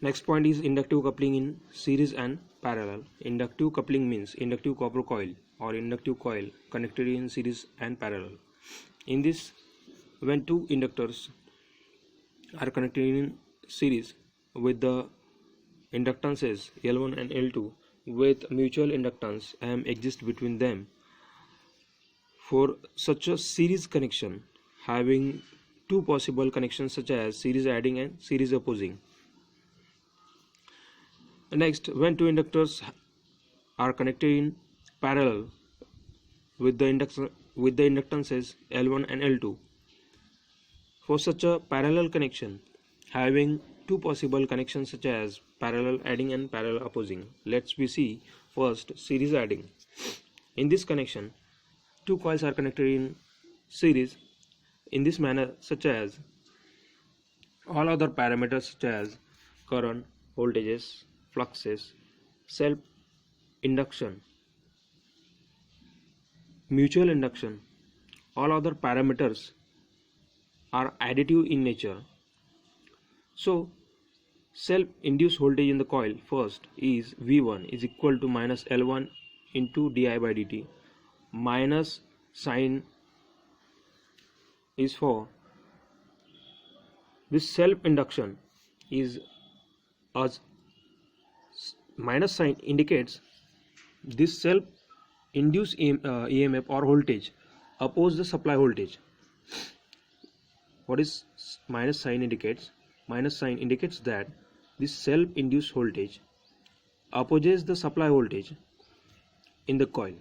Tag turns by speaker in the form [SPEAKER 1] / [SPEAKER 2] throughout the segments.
[SPEAKER 1] Next point is inductive coupling in series and parallel. Inductive coupling means inductive copper coil or inductive coil connected in series and parallel. In this, when two inductors are connected in series with the inductances L1 and L2 with mutual inductance M exists between them. For such a series connection having two possible connections such as series adding and series opposing. Next, when two inductors are connected in parallel with the inductances L1 and L2. For such a parallel connection having two possible connections such as parallel adding and parallel opposing. Let's see first series adding. In this connection, two coils are connected in series in this manner such as all other parameters such as current, voltages, fluxes, self induction, mutual induction, all other parameters are additive in nature. So self-induced voltage in the coil first is V1 is equal to minus L1 into di by dt. Minus sign is for this self-induction is as minus sign indicates this self-induced EMF or voltage oppose the supply voltage. What is minus sign indicates? Minus sign indicates that this self-induced voltage opposes the supply voltage in the coil.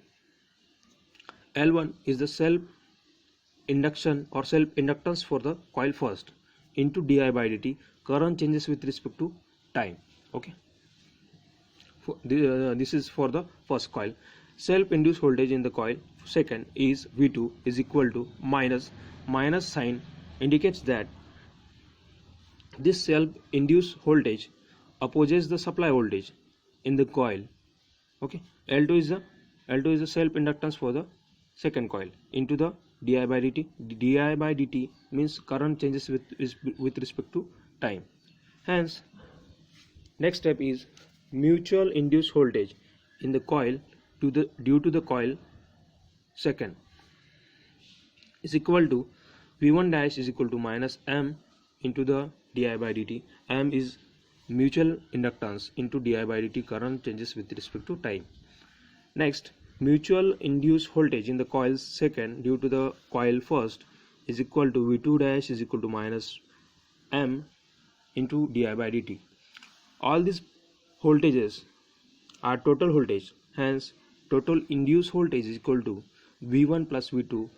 [SPEAKER 1] L1 is the self-induction or self-inductance for the coil first into di by dt. Current changes with respect to time. Okay. This is for the first coil. Self-induced voltage in the coil second is V2 is equal to minus sign indicates that this self-induced voltage opposes the supply voltage in the coil. Okay. L2 is the self-inductance for the second coil into the di by dt. Di by dt means current changes with respect to time. Hence, next step is mutual induced voltage in the coil due to the coil second is equal to V1 dash is equal to minus M into the di by dt. M is mutual inductance into di by dt. Current changes with respect to time. Next, mutual induced voltage in the coil second due to the coil first is equal to V2 dash is equal to minus M into di by dt. All these voltages are total voltage. Hence, total induced voltage is equal to V1 plus V2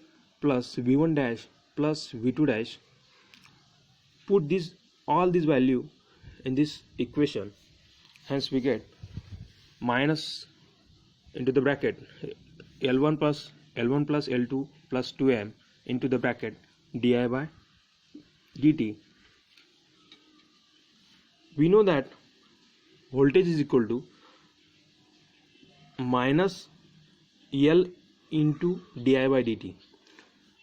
[SPEAKER 1] plus V1 dash plus V2 dash. Put all this value in this equation. Hence, we get minus into the bracket L1 plus L2 plus 2M into the bracket di by dt. We know that voltage is equal to minus L into di by dt.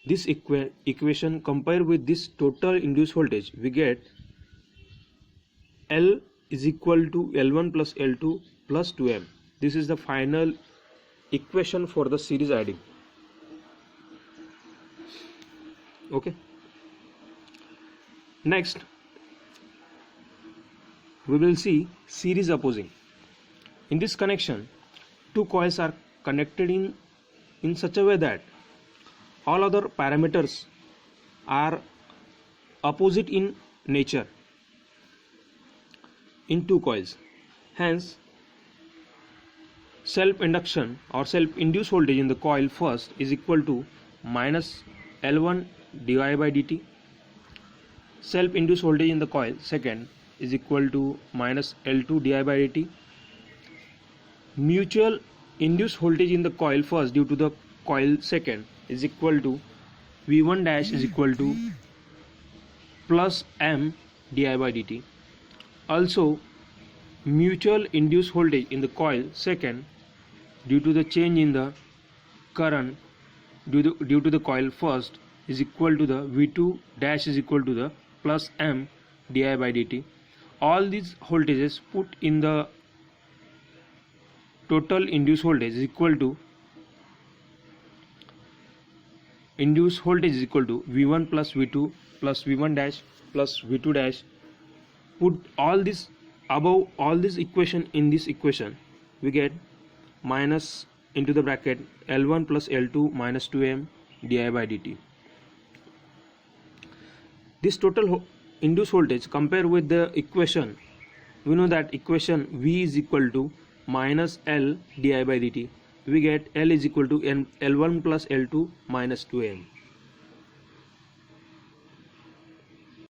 [SPEAKER 1] This equation compared with this total induced voltage, we get L is equal to L1 plus L2 plus 2M. This is the final equation for the series adding. Okay. Next, we will see series opposing. In this connection, two coils are connected in such a way that all other parameters are opposite in nature in two coils. Hence, self-induction or self-induced voltage in the coil first is equal to minus L1 di by dt. Self-induced voltage in the coil second is equal to minus L2 di by dt. Mutual induced voltage in the coil first due to the coil second is equal to V1 dash is equal to plus M di by dt. Also, mutual induced voltage in the coil second due to the change in the current due to the coil first is equal to the V2 dash is equal to the plus M di by dt. all these voltages put in the total induced voltage is equal to V1 plus V2 plus V1 dash plus V2 dash. Put all this above all this equation in this equation, we get minus into the bracket L1 plus L2 minus 2m di by dt. This total induced voltage compare with the equation, we know that equation V is equal to minus L di by dt. We get L is equal to L1 plus L2 minus 2m.